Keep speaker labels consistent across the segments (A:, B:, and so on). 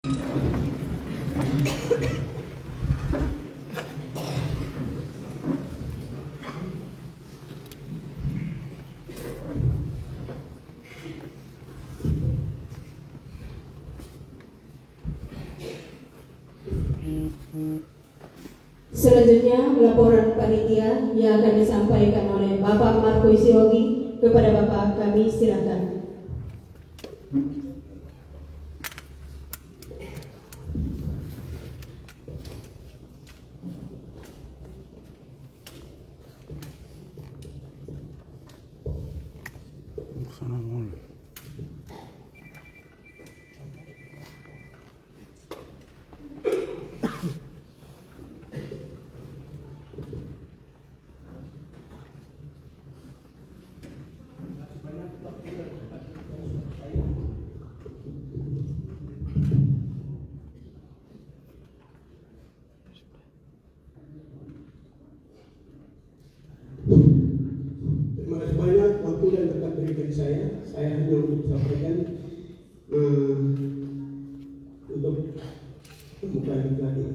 A: Selanjutnya laporan panitia yang akan disampaikan oleh Bapak Marco Isiogi kepada Bapak, kami silakan.
B: Terima kasih banyak waktu dan tempat berikan saya. Saya hanya untuk sampaikan untuk pembukaan diklat ini.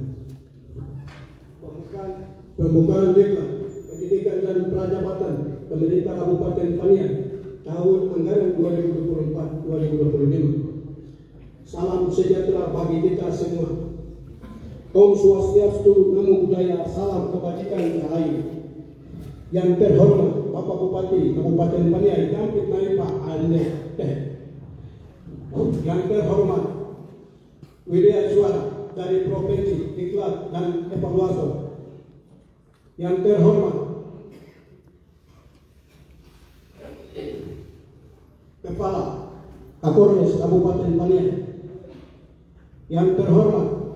B: Pembukaan diklat pendidikan dan prajabatan pemerintah Kabupaten Paniai tahun anggaran 2024-2025. Salam sejahtera bagi kita semua. Om Swastiastu, Namo Buddhaya, salam kebajikan rahayu. Yang terhormat Bapak Bupati Kabupaten Paniai Dampit Naipa Ane Teh, yang terhormat Widya Suara dari Provinsi Diklat dan Evaluator, yang terhormat Kepala Kapolres Kabupaten Paniai, yang terhormat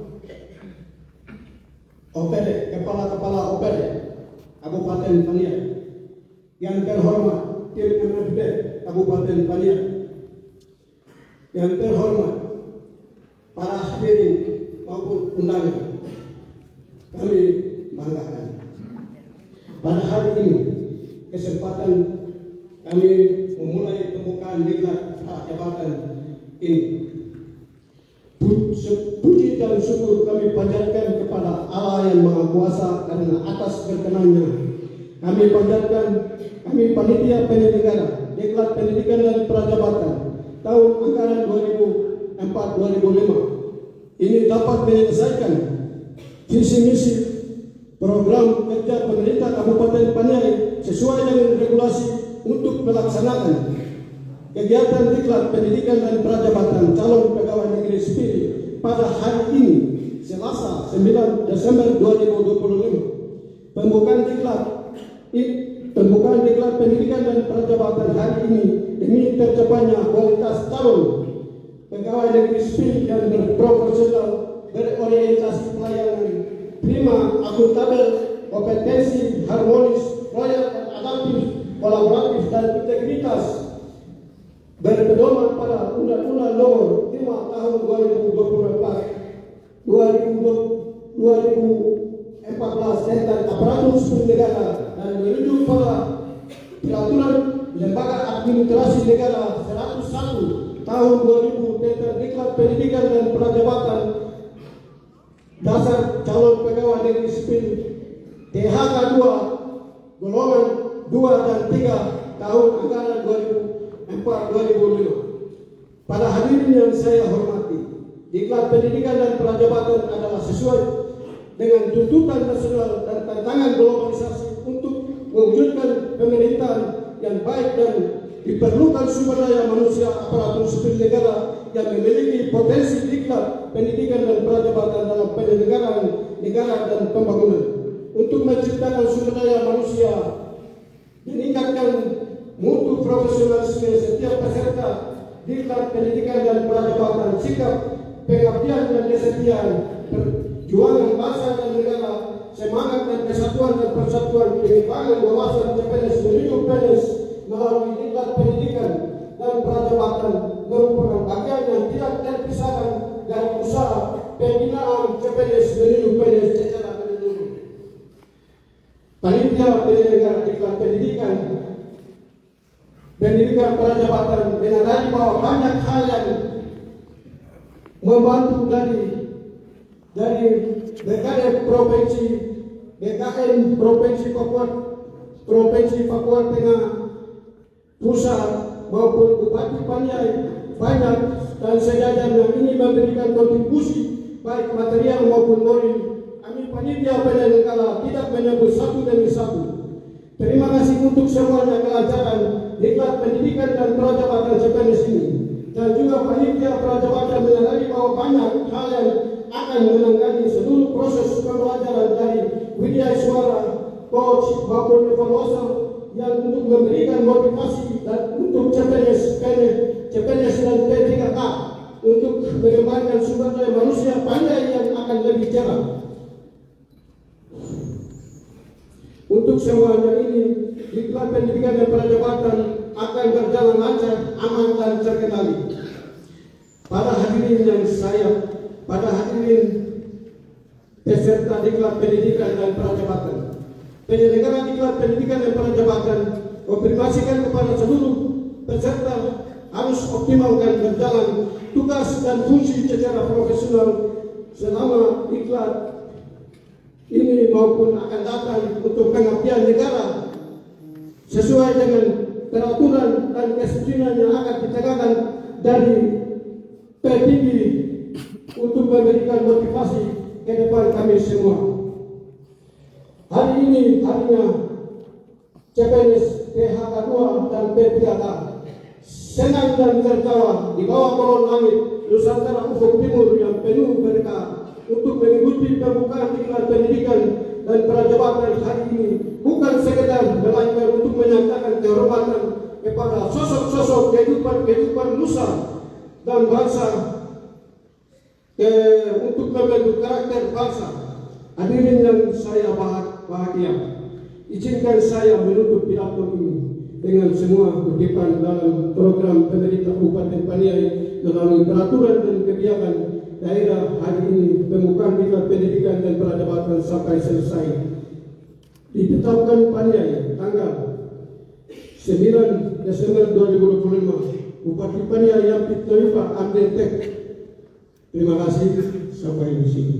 B: OPD, Kepala OPD Kabupaten Paniai, yang terhormat tim MFD Kabupaten Paniai, yang terhormat para hadirin maupun undangan, kami banggakan. Pada hari ini kesempatan kami memulai pembukaan diklat jabatan ini. Puji dan syukur kami panjatkan kepada Allah yang Maha Kuasa karena atas berkenannya kami panjatkan, kami panitia penyelenggara diklat pendidikan dan prajabatan tahun anggaran 2004-2005 ini dapat menyelesaikan visi misi program kerja pemerintah Kabupaten Paniai sesuai dengan regulasi untuk melaksanakan kegiatan diklat pendidikan dan prajabatan calon pegawai negeri sipil pada hari ini Selasa 9 Desember 2025. Pembukaan diklat pendidikan dan prajabatan hari ini demi tercapainya kualitas calon pegawai negeri sipil yang berprofesional, berorientasi pelayanan, prima, akuntabel, kompetensi, harmonis, loyal, adaptif, kolaboratif dan integritas, berpedoman pada Undang-Undang Nomor 5 Tahun 2014 tentang aparatur sipil negara dan merujuk pada Peraturan Lembaga Administrasi Negara 101 Tahun 2000 tentang diklat pendidikan dan prajabatan dasar calon pegawai negeri sipil THK 2 golongan 2 dan 3 tahun anggaran 2004-2005. Pada hadirin yang saya hormati, diklat pendidikan dan prajabatan adalah sesuai dengan tuntutan nasional dan tantangan globalisasi untuk mewujudkan pemerintahan yang baik dan diperlukan sumber daya manusia aparatur sipil negara yang memiliki potensi diklat pendidikan dan prajabatan dalam penyelenggaraan negara dan pembangunan untuk menciptakan sumber daya manusia, meningkatkan mutu profesionalisme setiap peserta diklat pendidikan dan prajabatan, sikap pengabdian dan kesetiaan, perjuangan bangsa dan negara, semangat dan kesatuan dan persatuan, pengembangan wawasan CPNS menuju PNS melalui diklat pendidikan dan prajabatan merupakan bagian yang tidak terpisahkan dari usaha pembinaan CPNS menuju PNS secara menyeluruh. Panitia penyelenggara diklat pendidikan prajabatan menyadari bahwa banyak hal yang membantu dari BKN Provinsi Papua Tengah pusat maupun Bupati Paniai banyak dan sejajarnya ini memberikan kontribusi baik material maupun moral. Kami panitia penyelenggara tidak menyebut satu demi satu. Terima kasih untuk semuanya kelancaran diklat pendidikan dan prajabatan CPNS ini. Dan juga panitia prajabatan menyadari bahwa banyak hal yang akan menangani seluruh proses pembelajaran dari Widya Suara, coach maupun evaluasi yang untuk memberikan motivasi dan untuk CPNS dan P3K untuk mengembangkan sumber daya manusia pandai yang akan lebih cerah. Untuk semuanya ini, diklat pendidikan dan prajabatan akan berjalan lancar, aman dan terkendali. Pada hadirin peserta diklat pendidikan dan prajabatan, penyelenggara diklat pendidikan dan prajabatan konfirmasikan kepada seluruh peserta harus optimalkan berjalan tugas dan fungsi secara profesional selama diklat ini maupun akan datang untuk pengabdian negara sesuai dengan peraturan dan kesucian yang akan ditegakkan dari P3 untuk memberikan motivasi ke depan kami semua. Hari ini harinya CPNS PHK 2 dan P3K senang dan tertawa di bawah kolong langit Nusantara ufuk timur yang penuh berkah untuk mengikuti pembukaan diklat pendidikan dan prajabatan hari ini, bukan sekedar melainkan untuk menyatakan kehormatan kepada sosok-sosok kehidupan nusa dan bangsa untuk membentuk karakter bangsa. Hadirin yang saya bahagia, izinkan saya menutup pidato ini dengan semua kutipan dalam program pemerintah Kabupaten Paniai melalui peraturan dan kebijakan daerah hari ini. Pembukaan diklat pendidikan dan prajabatan sampai selesai ditetapkan Paniai tanggal 9 Desember 2025. Bupati Paniai Yampit Toifa ambil tek. Terima kasih, sampai di sini.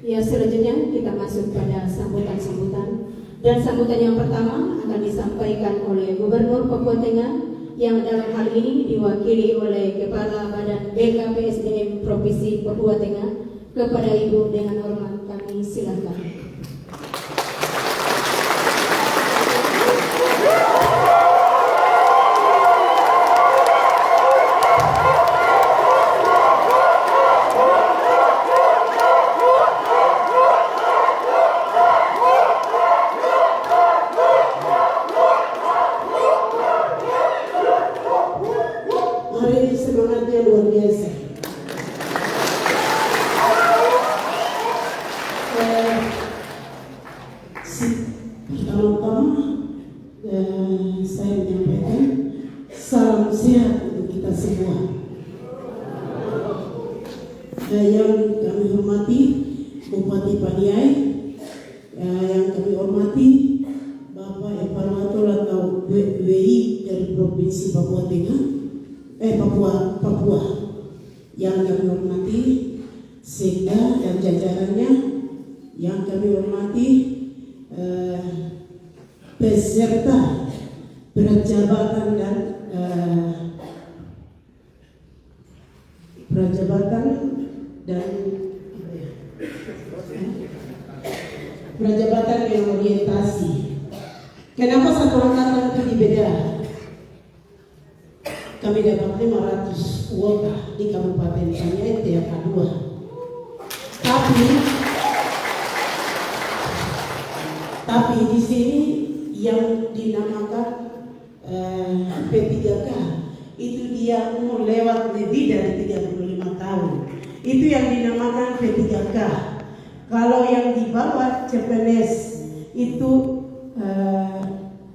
A: Ya, selanjutnya kita masuk pada sambutan-sambutan. Dan sambutan yang pertama akan disampaikan oleh Gubernur Papua Tengah yang dalam hal ini diwakili oleh Kepala Badan BKPSDM Provinsi Papua Tengah. Kepada Ibu dengan hormat kami silakan.
C: Saya menyampaikan salam sehat untuk kita semua. Yang kami hormati Bupati Paniai, yang kami hormati Bapak Evaluator atau WI dari Provinsi Papua Tengah, Papua. Yang kami hormati Sekda dan jajarannya, yang kami hormati peserta prajabatan dan prajabatan yang orientasi. Kenapa satu angkatan itu beda? Kami dapat 500 kuota di Kabupaten Paniai TK 2. Tapi di sini yang dinamakan P3K itu yang umur lewat lebih dari 35 tahun. Itu yang dinamakan P3K. Kalau yang di bawah CPNS itu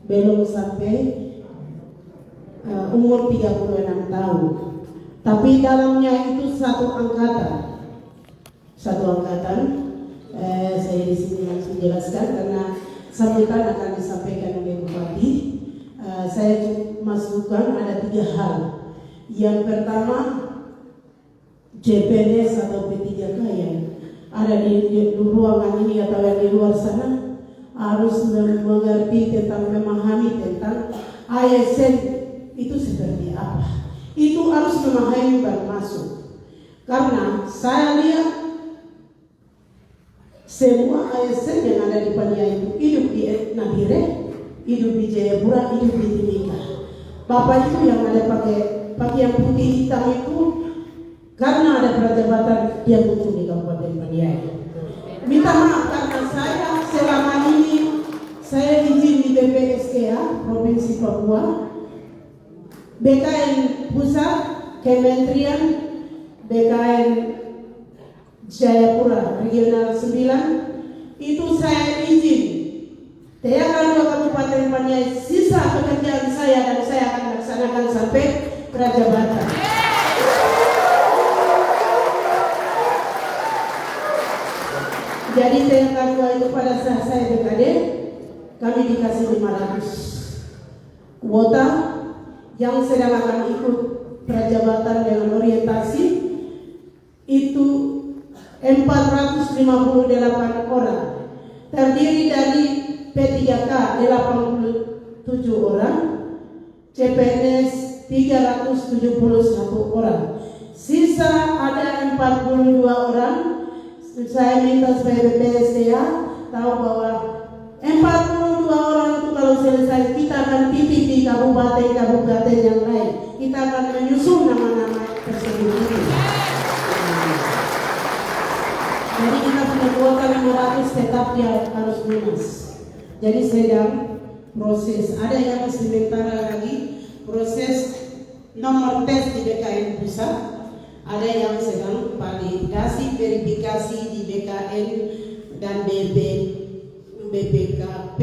C: belum sampai umur 36 tahun. Tapi dalamnya itu satu angkatan. Saya di sini langsung jelaskan karena sambutan akan disampaikan oleh Bupati. Saya masukkan ada 3 hal. Yang pertama, CPNS atau P3K yang ada di ruangan ini atau yang di luar sana harus mengerti tentang, memahami tentang ASN itu seperti apa. Itu harus memahami baru masuk. Karena saya lihat semua ASN yang ada di Paniai itu hidup di Nabire, hidup di Jayapura, hidup di Timika. Bapak itu yang ada pakai yang putih hitam itu karena ada prajabatan dia muncul di Kabupaten Paniai. Minta maaf karena saya selama ini saya izin di BPSKA Provinsi Papua, BKN Pusat, Kementerian, BKN Jayapura Regional 9 itu saya izin. Teakan Kabupaten Paniai sisa pekerjaan saya dan saya akan laksanakan sampai prajabatan. Jadi teakan itu pada saat saya BKD kami dikasih 500 kuota yang sedang akan ikut prajabatan dengan orientasi itu 458 orang, terdiri dari P3K 87 orang, CPNS 371 orang, sisa ada 42 orang. Saya minta supaya BPSDA tahu bahwa 42 orang itu kalau selesai kita akan titip di kabupaten yang lain. Kita akan menyusun nama-nama tersebut. Jadi kita punya kuota 500 tetap dia harus lunas. Jadi sedang proses. Ada yang sementara lagi proses nomor tes di BKN Pusat. Ada yang sedang validasi verifikasi di BKN dan BPKP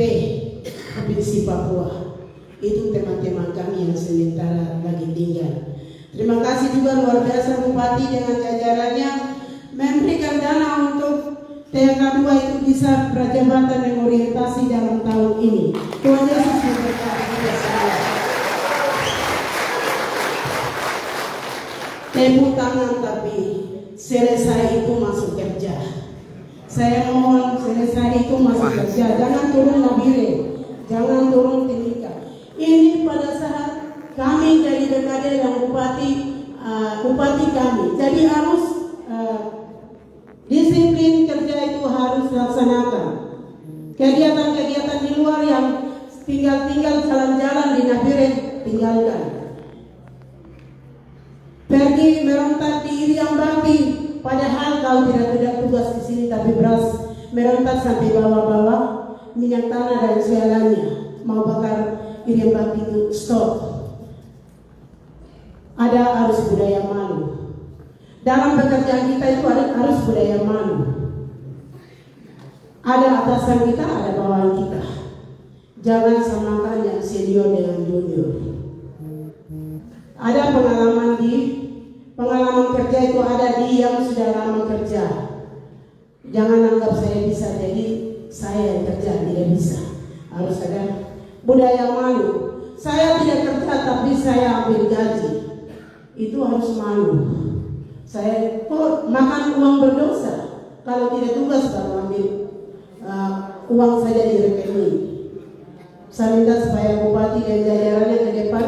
C: Provinsi Papua. Itu teman-teman kami yang sementara lagi tinggal. Terima kasih juga luar biasa Bupati dengan jajarannya memberikan dana untuk TK2 itu bisa prajabatan dan orientasi dalam tahun ini. Tuhan Yesus memberkati kita semua. Tepuk tangan tapi selesai itu masuk kerja. Saya mohon selesai itu masuk kerja. Jangan turun Nabire, jangan turun Timika. Ini pada saat kami dari BKD dan Bupati kami. Jadi harus disiplin kerja itu harus laksanakan. Kegiatan-kegiatan di luar yang tinggal jalan-jalan di Nabire tinggalkan. Pergi merontak di Irian Bakti, padahal kau tidak tugas di sini tapi beras merontak sampai bawah-bawah minyak tanah dan segalanya. Mau bakar Irian Bakti itu stop. Ada harus budaya malu. Dalam pekerjaan kita itu harus budaya malu. Ada atasan kita, ada bawahan kita. Jangan samakan yang senior dengan junior. Ada pengalaman kerja itu ada di yang sudah lama kerja. Jangan anggap saya bisa jadi saya yang kerja, tidak bisa. Harus ada budaya malu. Saya tidak kerja tapi saya ambil gaji. Itu harus malu. Saya kok makan uang berdosa. Kalau tidak tugas baru ambil uang saja di rekening. Saya minta supaya Bupati dan jajarannya ke depan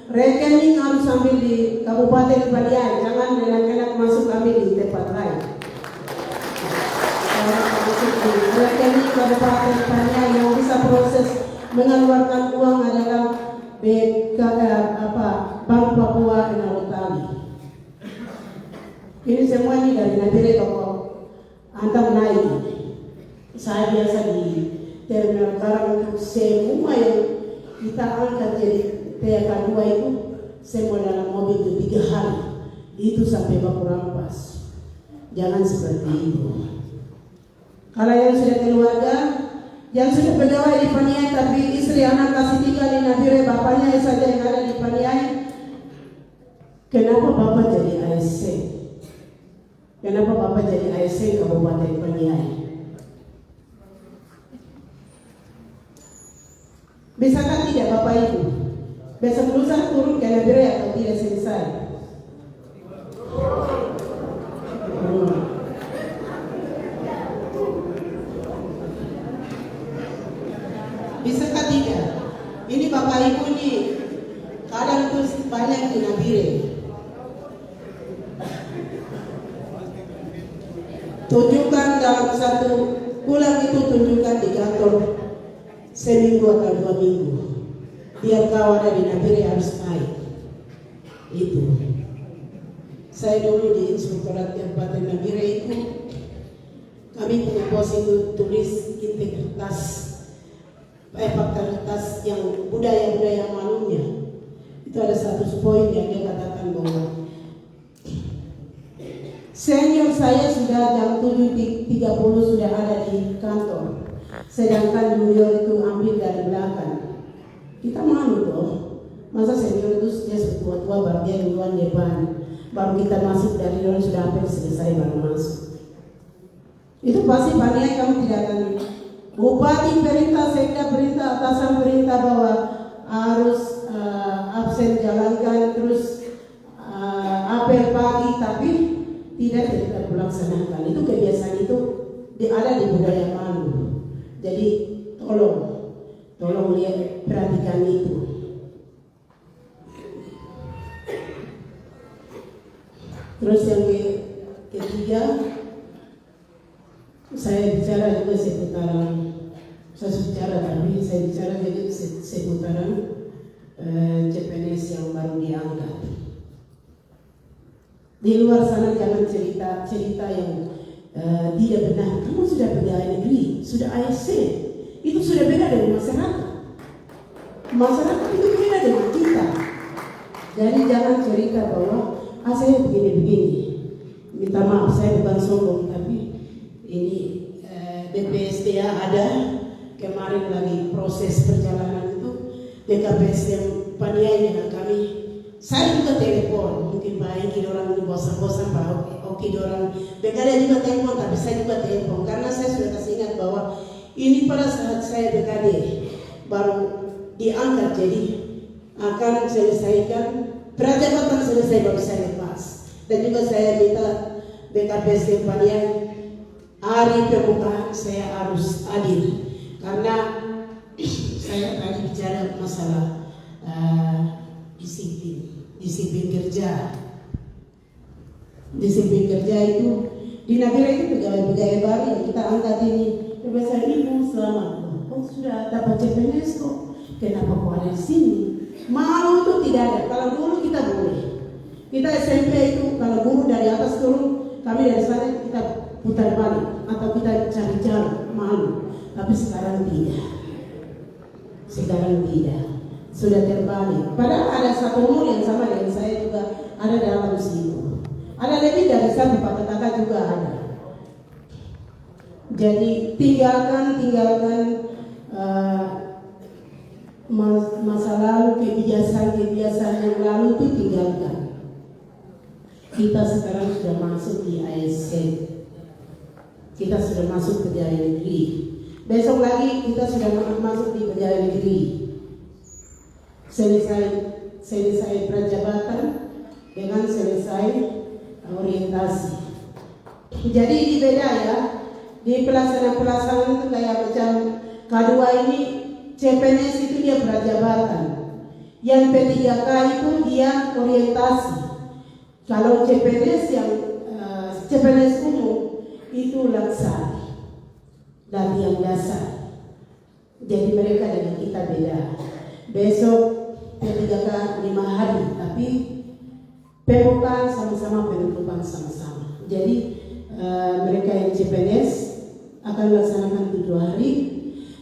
C: rekening harus ambil di Kabupaten Paniai, jangan enak-enak masuk ambil di tempat lain. Rekening Kabupaten Paniai yang bisa proses mengeluarkan uang adalah Bank Papua Enarotali. Ini semua ini dari Nabire toko antam naik. Saya biasa di terminal barang semua yang kita angkat jadi TK2 itu semua dalam mobil itu 3 hari. Itu sampai baku rampas. Jangan seperti itu. Kalau yang sudah keluarga, yang sudah pegawai di Paniai tapi istri anak kasih tinggal di Nabire, bapaknya saja yang ada di Paniai, kenapa bapak jadi ASC? Kenapa bapak jadi ASC Kabupaten Paniai? Bisakah tidak bapak itu besok lusa turun ke Nabire atau tidak selesai? Bisakah tidak? Ini bapak ibu ini kadang terus banyak di Nabire. Tunjukkan dalam 1 bulan itu, tunjukkan di kantor seminggu atau 2 minggu. Biar kau ada di Nabire harus naik. Itu. Saya dulu di Inspektorat Kabupaten Nabire itu, kami punya pos itu tulis integritas, fakta yang budaya-budaya malunya. Itu ada 1 poin yang dia katakan bahwa senior saya sudah jam 7.30 sudah ada di kantor, sedangkan junior itu ambil dari belakang. Kita malu toh, masa senior itu dia tua-tua baru dia duluan depan, baru kita masuk dari luar sudah hampir selesai baru masuk. Itu pasti Paniai kamu tidak akan. Bupati perintah, sekda perintah, atasan perintah bahwa harus absen jalankan, terus apel pagi, tapi tidak dilaksanakan. Itu kebiasaan itu ada di budaya Malu. Jadi tolong lihat, perhatikan itu. Terus yang ketiga, saya bicara juga seputaran CPNS yang baru diangkat. Di luar sana jangan cerita yang tidak benar. Kamu sudah pegawai negeri, sudah ASC, itu sudah beda dari masyarakat. Masyarakat itu beda dengan kita. Jadi jangan cerita bahwa saya begini-begini. Minta maaf, saya bukan sombong, tapi ini BPSDA ada kemarin lagi proses perjalanan itu BKPSDM Paniai dengan kami. Saya juga telepon, mungkin baik orang ini bosan-bosan Pak Oki orang BKD juga telepon, tapi saya juga telepon karena saya sudah kasih ingat bahwa ini pada saat saya BKD baru diangkat, jadi akan selesaikan prajabatan selesai baru saya lepas. Dan juga saya minta BKPSDM Paniai hari pembukaan saya harus adil karena saya tadi bicara masalah disiplin kerja. Disiplin kerja itu di Nabire itu pegawai-pegawai baru yang kita angkat ini. Kebiasaan ibu selamat. Kau sudah dapat CPNS kok, kenapa kau ada di sini? Malu itu tidak ada. Kalau dulu kita boleh. Kita SMP itu kalau guru dari atas turun, kami dari sana kita putar balik atau kita cari jalan, malu. Tapi sekarang tidak. Sudah terbalik. Padahal ada satu umur yang sama dengan saya juga ada dalam situ. Ada lebih dari satu kakak juga ada. Jadi tinggalkan masa lalu, kebiasaan yang lalu itu tinggalkan. Kita sekarang sudah masuk di ASC. Kita sudah masuk pegawai negeri. Besok lagi kita sudah masuk di pegawai negeri. Selesai prajabatan dengan selesai orientasi. Jadi ini beda ya. Di pelaksanaan itu kayak macam K2 ini CPNS itu dia prajabatan. Yang P3K itu dia orientasi. Kalau CPNS yang CPNS umum itu laksana, latihan dasar. Jadi mereka dengan kita beda. Besok P3K 5 hari, tapi pembukaan sama-sama, penutupan sama-sama. Jadi mereka yang CPNS akan melaksanakan 7 hari.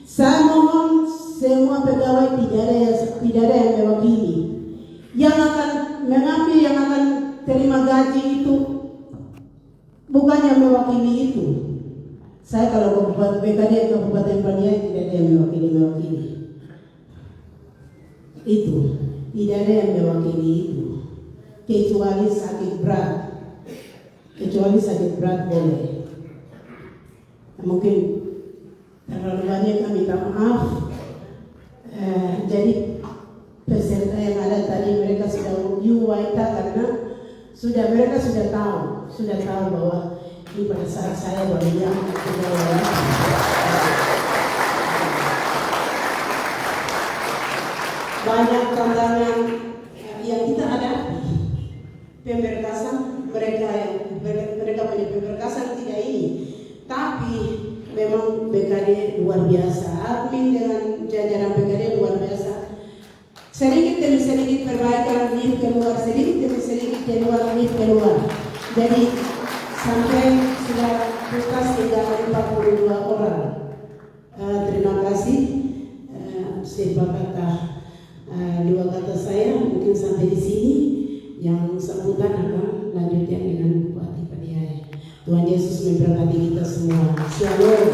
C: Saya mohon semua pegawai tidak ada yang mewakili. Yang akan haji itu bukannya mewakili itu. Saya kalau Kabupaten BKD Kabupaten Paniai tidak ada yang mewakili itu, tidak ada yang mewakili itu, kecuali sakit berat boleh. Mungkin terlalu banyak kami minta maaf. Jadi peserta yang ada tadi mereka sudah yuwaita karena mereka sudah tahu bahwa ini pada saat saya berdiam banyak tantangan yang kita hadapi. Pemberkasan mereka punya pemberkasan tidak ini, tapi memang BKD luar biasa. Admin dengan jajaran BKD luar biasa. Sedikit demi sedikit perbaikan lift keluar, sedikit demi sedikit keluar. Jadi sampai sudah tuntas tinggal 42 orang. Terima kasih. Dua kata saya mungkin sampai di sini. Yang sambutan akan lanjutkan dengan Bupati Paniai. Tuhan Yesus memberkati kita semua. Shalom.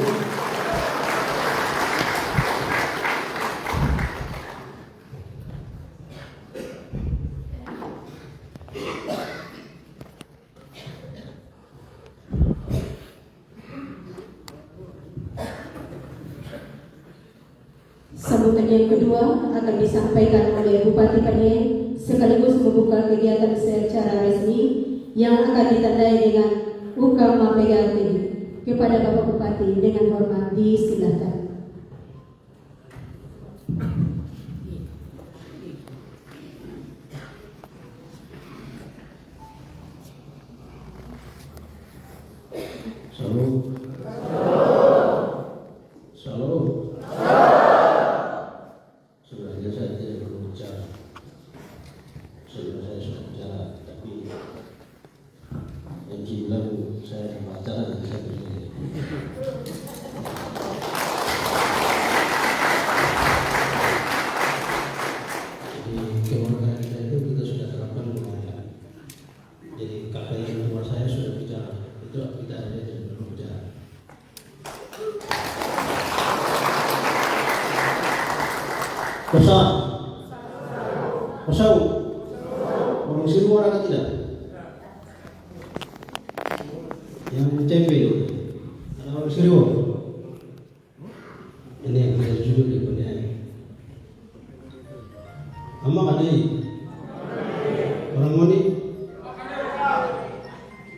A: Sambutan yang kedua akan disampaikan oleh Bupati Paniai sekaligus membuka kegiatan secara resmi yang akan ditandai dengan Ukama PGT. Kepada Bapak Bupati dengan hormat disilakan.
D: Shalom. Sebenarnya saya tidak perlu bicara. Sebenarnya saya sudah bicara, tapi yang bilang saya baca dan saya berpikir. Jadi keluarga kita itu kita sudah terapkan lumayan. Jadi kakak yang tua saya sudah bicara, itu kita ada tidak perlu bicara. Kosau, orang Siru orang tidak? Yang tempe itu, ada orang Siru. Ini yang kita judul di dunia ini. Ama kan ini? Orang Moni?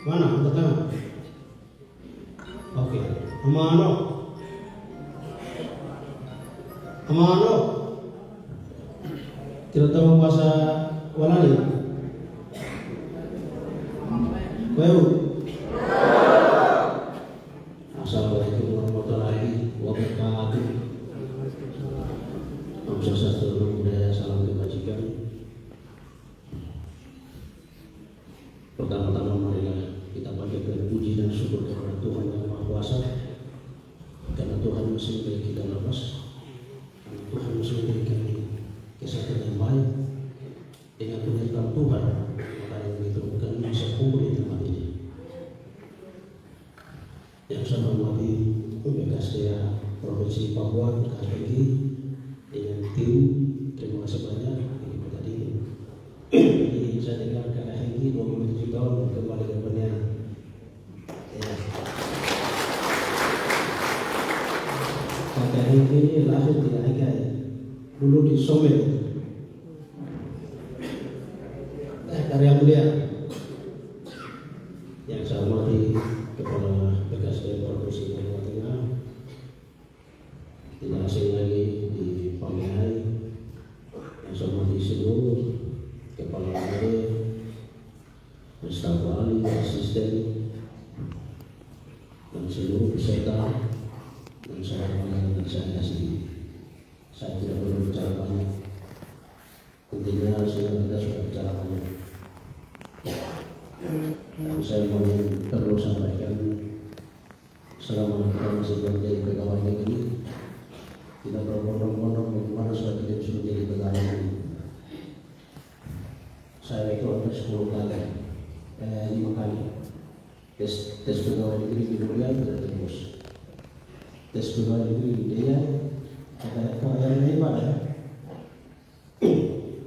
D: Mana? Angkat tangan. Oke. Ama ano? Tidak tahu bahasa Walani. Bayu. Assalamualaikum warahmatullahi wabarakatuh. Om Swastiastu, budaya, salam kebajikan. Pertama-tama marilah kita panjatkan puji dan syukur kepada Tuhan yang Maha Kuasa, karena Tuhan masih memberi kita nafas, karena Tuhan masih memberi kami kesehatan yang baik. Dengan penyertaan Tuhan, maka yang itu kami bisa kumpul di tempat ini. Yang saya hormati BKSDA Provinsi Papua KSPG dengan tim, terima kasih banyak ini tadi. Jadi saya dengar kakak Hengki 27 tahun kembali ke Paniai. Kakak Hengki ini lahir di Aigai, dulu di Somel. Dari yang mulia, yang saya hormati Kepala BKSDA Provinsi Papua Tengah, tidak asing lagi di Paniai, yang saya hormati seluruh Kepala RW, staf ahli, asisten, dan seluruh peserta yang saya hormati dan saya kasih. Saya tidak perlu bicara banyak. Intinya kita sudah bicara banyak. Dan saya mau perlu sampaikan, selama kita masih menjadi pegawai negeri, kita berbondong-bondong bagaimana supaya kita bisa menjadi pegawai negeri. Saya itu ada 10 kali 5 kali. Tes pegawai negeri di Durian tidak tembus. Tes pegawai negeri di Daya yang naik pada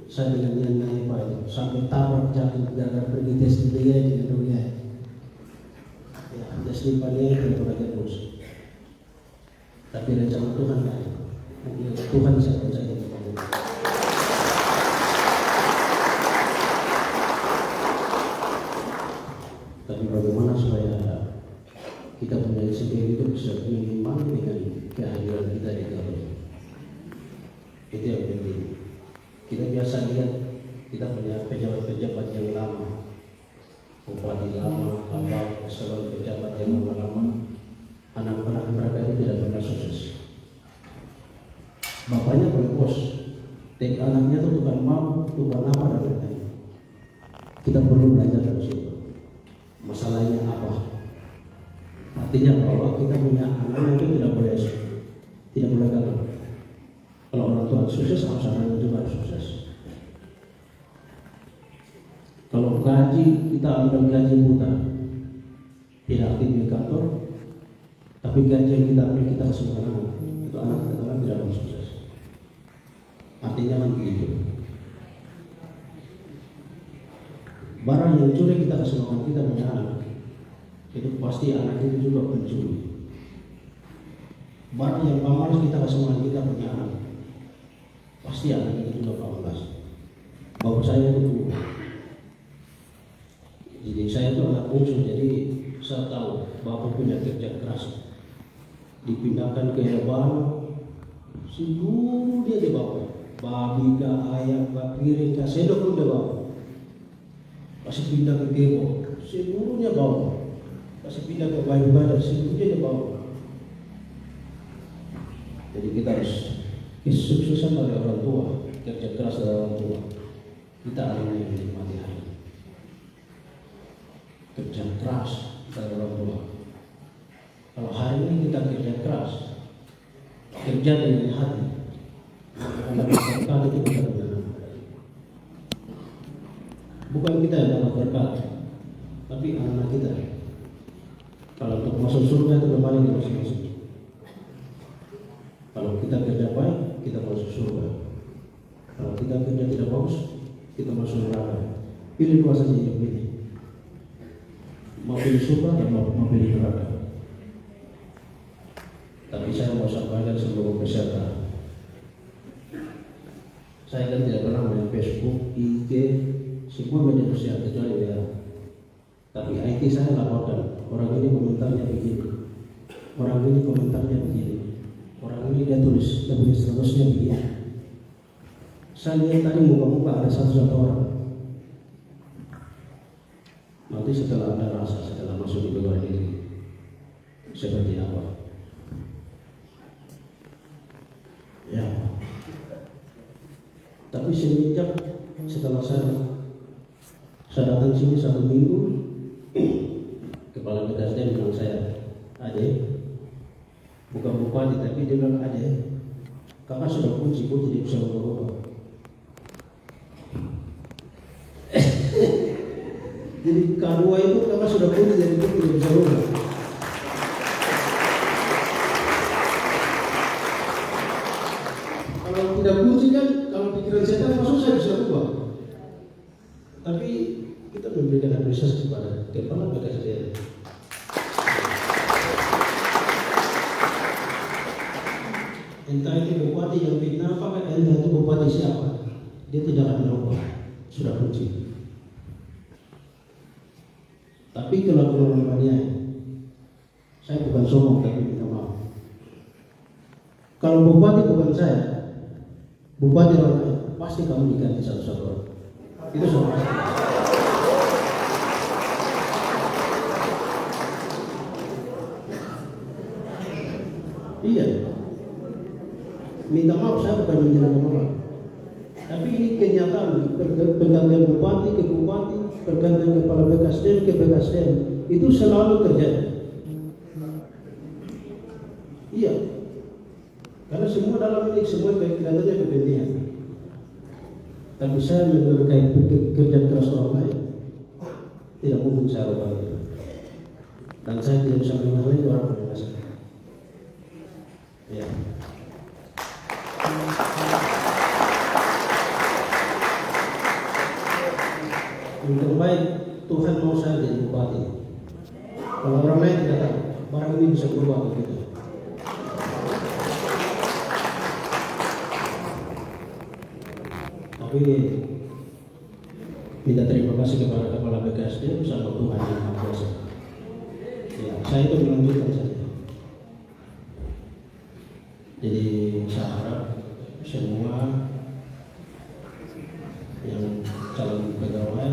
D: saya dengan yang naik pada sampai tamat jatuh gara-gara pergi tes di Daya di Durian. Ya, tes di Padaya tidak pernah tembus. Tapi rencana Tuhan lain. Tuhan saya percaya kepada. Tapi bagaimana supaya kita punya sendiri hidup bisa beriman dengan kehadiran kita di dalam itu yang penting. Kita biasa lihat kita punya pejabat-pejabat yang lama, bupati lama, apa eselon pejabat yang lama, anak-anak mereka itu tidak pernah sukses. Bapaknya boleh bos, tapi anaknya itu bukan mau, bukan apa dan lain-lain. Kita perlu belajar dari situ. Masalahnya apa? Artinya bahwa kita punya anak itu tidak boleh gagal. Kalau orang tua sukses, harus anaknya juga sukses. Kalau gaji kita ambil gaji buta, tidak aktif di kantor, tapi gaji yang kita ambil kita kasih anak, itu anak kita kan tidak akan sukses. Artinya kan begitu. Barang yang curi kita kasih makan kita punya anak, itu pasti anak itu juga pencuri. Barang yang pamalas kita kasih makan kita punya anak, pasti anak itu juga pamalas. Bapak saya itu, jadi saya itu anak bungsu, jadi saya tahu bapak punya kerja keras. Dipindahkan ke Yaban, seluruh dia dibawa, babi kah, ayam kah, piring kah, sendok pun dia bawa. Kasih pindah ke Gebo, seluruhnya bawa. Kasih pindah ke Bayu Badar, seluruhnya dia bawa. Jadi kita harus kesuksesan dari orang tua, kerja keras dari orang tua. Kita harus menikmati hari. Kerja keras dari orang tua. Kalau hari ini kita kerja keras, kerja dengan hati, anak berkah itu kita benar. Bukan kita yang dapat berkat, tapi anak kita. Kalau untuk masuk surga itu kembali di masing-masing. Kalau kita kerja baik, kita masuk surga. Kalau kita kerja tidak bagus, kita masuk neraka. Pilih dua saja yang pilih. Mau pilih surga dan mau pilih neraka. Tapi saya mau sampaikan seluruh peserta. Saya kan tidak pernah main Facebook, IG, semua media sosial kecuali dia. Tapi IT saya laporkan, orang ini komentarnya begini, orang ini komentarnya begini, orang ini dia tulis seterusnya begini. Saya lihat tadi muka-muka ada satu orang. Nanti setelah Anda rasa setelah masuk di pegawai negeri seperti apa? Ya. Tapi semenjak setelah saya datang sini 1 minggu, kepala BKSDM bilang saya, Ade, bukan bupati tapi dia bilang, Ade, kakak sudah kunci jadi bisa berubah. Jadi K2 itu kakak sudah kunci jadi bisa berubah. Kalau tidak kunci kan, kalau pikiran setan masuk saya bisa berubah. Tapi kita memberikan apresiasi kepada kepala BKSDM. Entah itu bupati yang bikin apa, entah itu bupati siapa, dia tidak akan merubah, sudah kunci. Tapi kalau keluarga saya bukan sombong tapi minta maaf. Kalau bupati bukan saya, bupati orang lain, pasti kamu diganti satu-satu orang. Itu sudah pasti. Iya. Minta maaf, saya bukan menjelaskan orang. Tapi ini kenyataan, pergantian bupati ke bupati, pergantian kepala BKSDM ke BKSDM, itu selalu terjadi. Iya. Karena semua dalam ini semua kelihatannya kepentingan. Tapi saya menghargai kerja keras orang lain. tidak mungkin saya ubah itu. Dan saya tidak bisa menghalangi orang berkuasa. Ya. Yang terbaik Tuhan mau saya jadi bupati. Kalau orang lain tidak tahu, barang ini bisa berubah begitu. Tapi minta terima kasih kepada Kepala BKSD bersama Tuhan yang Maha Kuasa. Ya, saya itu melanjutkan saja. Jadi saya harap semua yang calon pegawai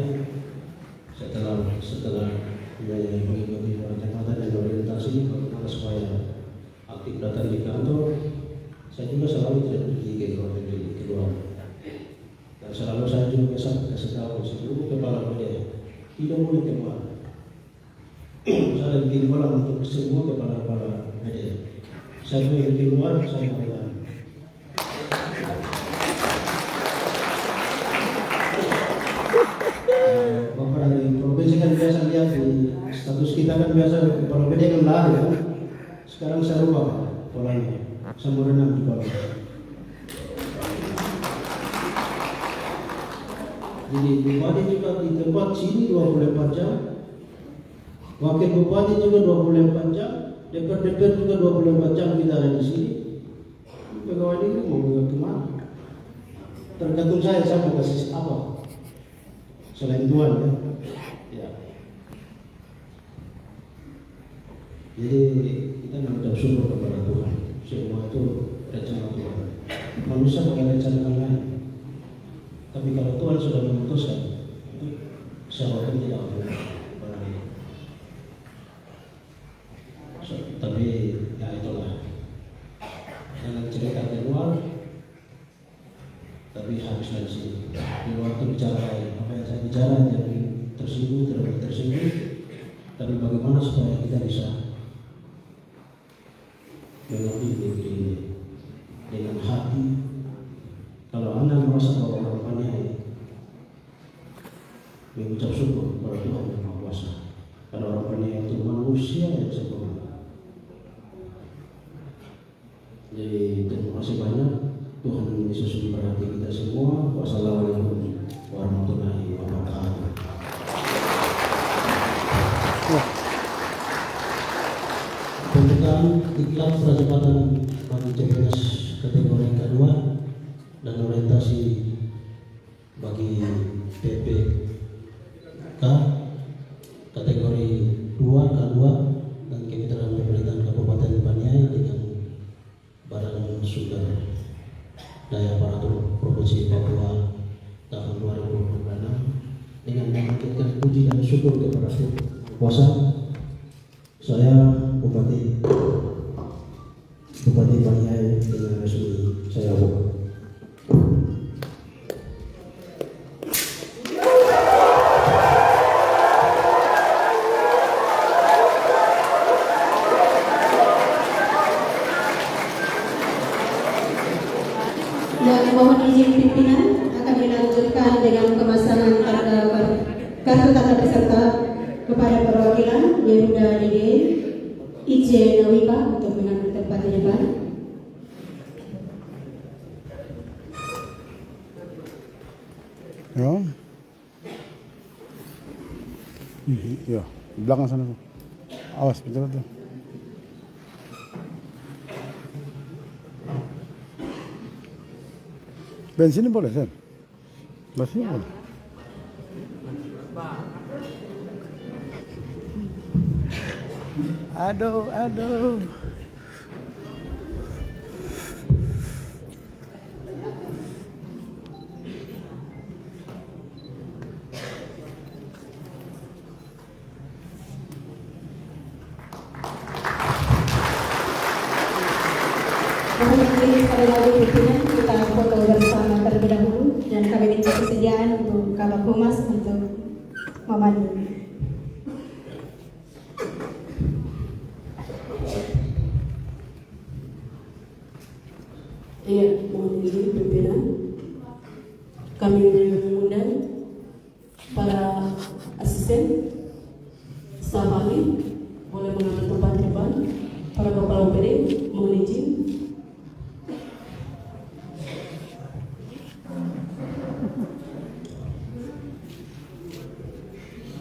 D: setelah mengikuti jabatan dan orientasi supaya aktif datang di kantor. Saya juga selalu tidak pergi ke luar. Dan selalu saya juga kasih tahu seluruh kepala daerah tidak boleh keluar. Saya bikin bola untuk semua kepala daerah. Saya boleh keluar, saya mengatakan. Bapak dari provinsi kan biasa lihat di status kita kan biasa kepala daerah kan lari kan. Sekarang saya rubah polanya, saya mau renang di bola. Jadi bupati juga di tempat sini 24 jam, wakil bupati juga 24 jam, DPR juga 24 jam kita ada di sini. Pegawai ini mau kemana? Tergantung saya mau kasih apa selain Tuhan ya. Ya. Jadi kita mengucap syukur kepada Tuhan. Semua itu rencana Tuhan. Manusia pakai rencana lain. Tapi kalau Tuhan sudah memutuskan, siapapun tidak boleh. Tapi ya itulah. Jangan cerita di luar, tapi habislah di sini. Di luar itu bicara lain. Apa yang saya bicara jadi tersinggung, tidak tersinggung. Tapi bagaimana supaya kita bisa mengerti negeri ini dengan hati. Kalau Anda merasa bahwa orang pandai, mengucap syukur kepada Tuhan yang Maha Kuasa. Karena orang pandai itu manusia yang sempurna. Jadi terima kasih banyak. Tuhan Yesus memberkati kita semua. Wassalamualaikum warahmatullahi wabarakatuh. Pembukaan iklan prajabatan bagi CPNS kategori kedua dan orientasi bagi PPK kategori 2 K2 dan kemitraan pemerintahan Kabupaten Paniai dengan Badan Sumber Daya Aparatur Provinsi Papua tahun 2026 dengan memanjatkan puji dan syukur kepada Tuhan Kuasa. Saya Bupati Paniai dengan resmi saya buka.
A: Dan mohon izin pimpinan akan dilanjutkan dengan pemasangan kartu tanda peserta kepada perwakilan Yehuda Dede IJ Nawipa untuk mengambil tempat di depan.
E: Ya. Ya, di belakang sana tuh. Awas, betul tuh. Bensin boleh, Sen? Bensin boleh. Aduh.
A: Mohon izin sekali lagi pimpinan kita foto bersama terlebih dahulu dan kami minta kesediaan untuk Kabak Humas untuk memandu.
C: Iya, mohon izin pimpinan. Kami mengundang para asisten
F: staf ahli boleh mengambil tempat di depan. Para kepala UPD mohon izin.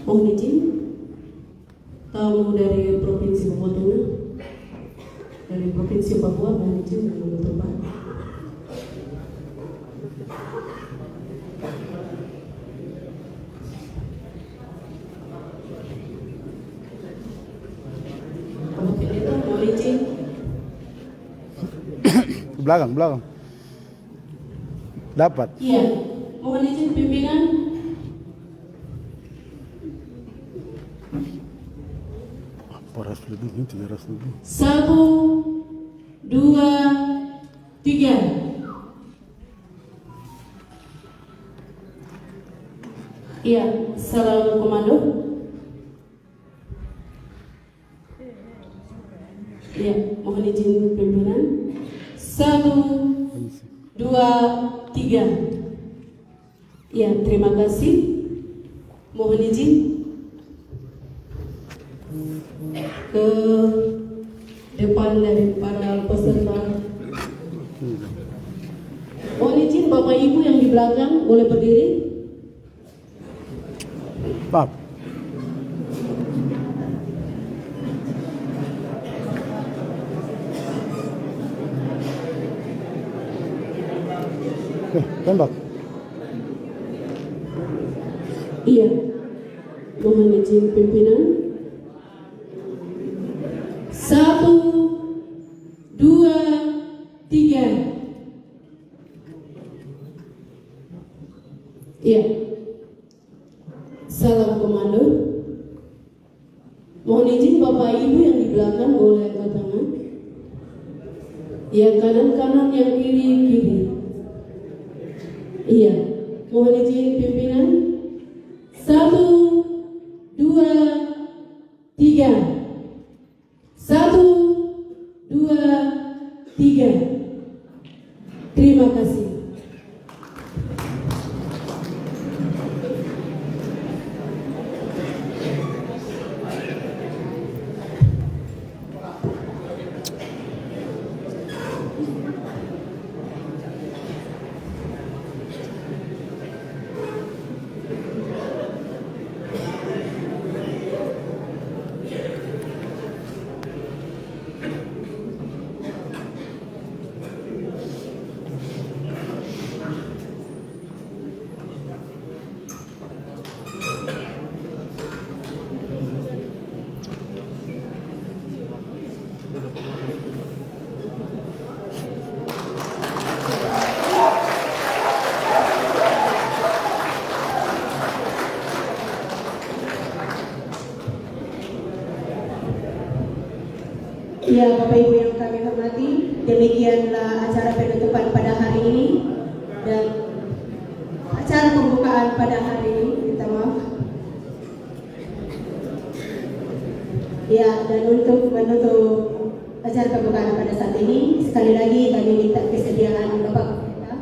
F: Mohon izin. Tamu dari Provinsi Papua Tengah, dari Provinsi Papua, mohon izin mengambil tempat. Kalau pendeta mohon izin.
E: Ke belakang, belakang. Dapat.
F: Iya, mohon izin pimpinan.
E: Poras lebih, ini 300 lebih.
F: 1, 2, 3. Iya, salam komando. Iya, mohon izin pimpinan. 1, 2, 3. Iya, terima kasih. Mohon izin ke depan dari para peserta. Mohon izin Bapak Ibu yang di belakang boleh berdiri.
E: Pap. Tembak.
F: Iya, mohon izin pimpinan. 1, 2, 3. Iya. Salam komando. Mohon izin Bapak Ibu yang di belakang boleh angkat tangan. Yang kanan-kanan, yang kiri-kiri. Iya. Mohon izin pimpinan. 1, 2, 3. 1, 2, 3. Terima kasih.
A: Ya, Bapak Ibu yang kami hormati, demikianlah acara penutupan pada hari ini dan acara pembukaan pada hari ini. Minta maaf. Ya, dan untuk menutup acara pembukaan pada saat ini, sekali lagi kami minta kesediaan Bapak Pendeta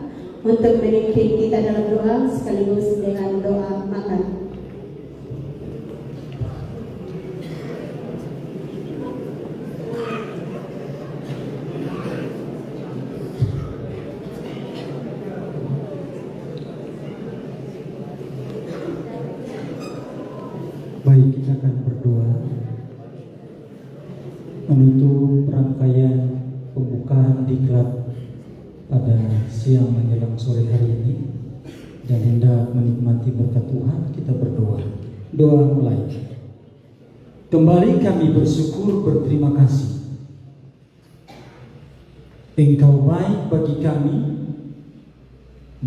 A: untuk memimpin kita dalam doa sekaligus dengan doa makan.
G: Baik, kita akan berdoa menutup rangkaian pembukaan diklat pada siang menjelang sore hari ini dan hendak menikmati berkat Tuhan. Kita berdoa. Doa mulai. Kembali kami bersyukur, berterima kasih. Engkau baik bagi kami,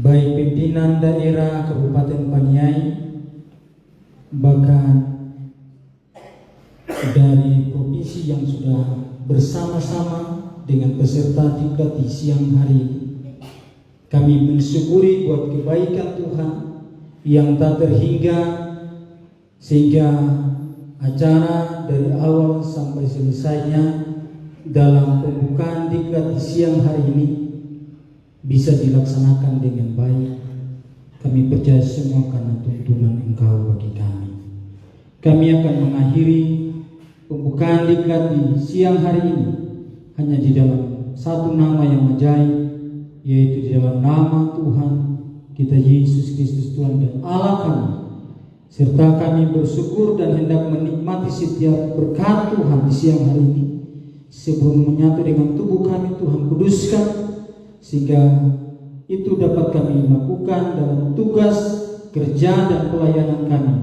G: baik pimpinan daerah Kabupaten Paniai, bahkan dari provinsi yang sudah bersama-sama dengan peserta diklat di siang hari ini. Kami mensyukuri buat kebaikan Tuhan yang tak terhingga, sehingga acara dari awal sampai selesainya dalam pembukaan diklat di siang hari ini bisa dilaksanakan dengan baik. Kami percaya semua karena tuntunan Engkau bagi kami. Kami akan mengakhiri pembukaan diklat di siang hari ini hanya di dalam satu nama yang ajaib, yaitu di dalam nama Tuhan kita Yesus Kristus Tuhan dan Allah kami. Serta kami bersyukur dan hendak menikmati setiap berkat Tuhan di siang hari ini. Sebelum menyatu dengan tubuh kami, Tuhan kuduskan, sehingga itu dapat kami lakukan dalam tugas, kerja dan pelayanan kami,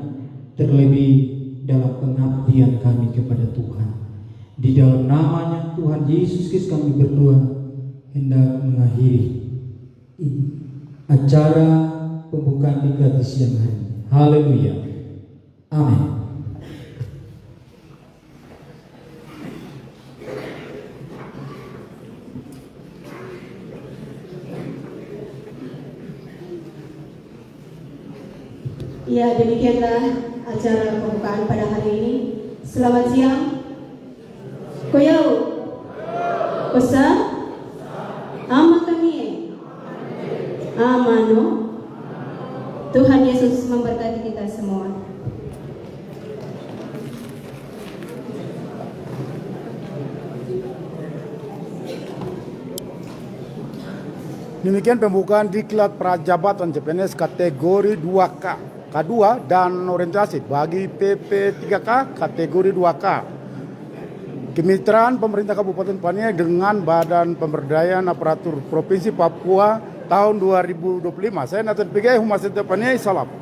G: terlebih dalam pengabdian kami kepada Tuhan. Di dalam namanya Tuhan Yesus Kristus kami berdoa, hendak mengakhiri acara pembukaan diklat di siang hari ini. Haleluya. Amin.
A: Ya, demikianlah acara pembukaan pada hari ini. Selamat siang. Koyau. Kosa. Amat kami. Amano. Tuhan Yesus memberkati kita semua.
E: Demikian pembukaan diklat prajabatan CPNS kategori 2K, K2 dan orientasi bagi PP 3K kategori 2K. Kemitraan pemerintah Kabupaten Paniai dengan Badan Pemberdayaan Aparatur Provinsi Papua tahun 2025. Saya Nathan Pigai, Humas Paniai, salam.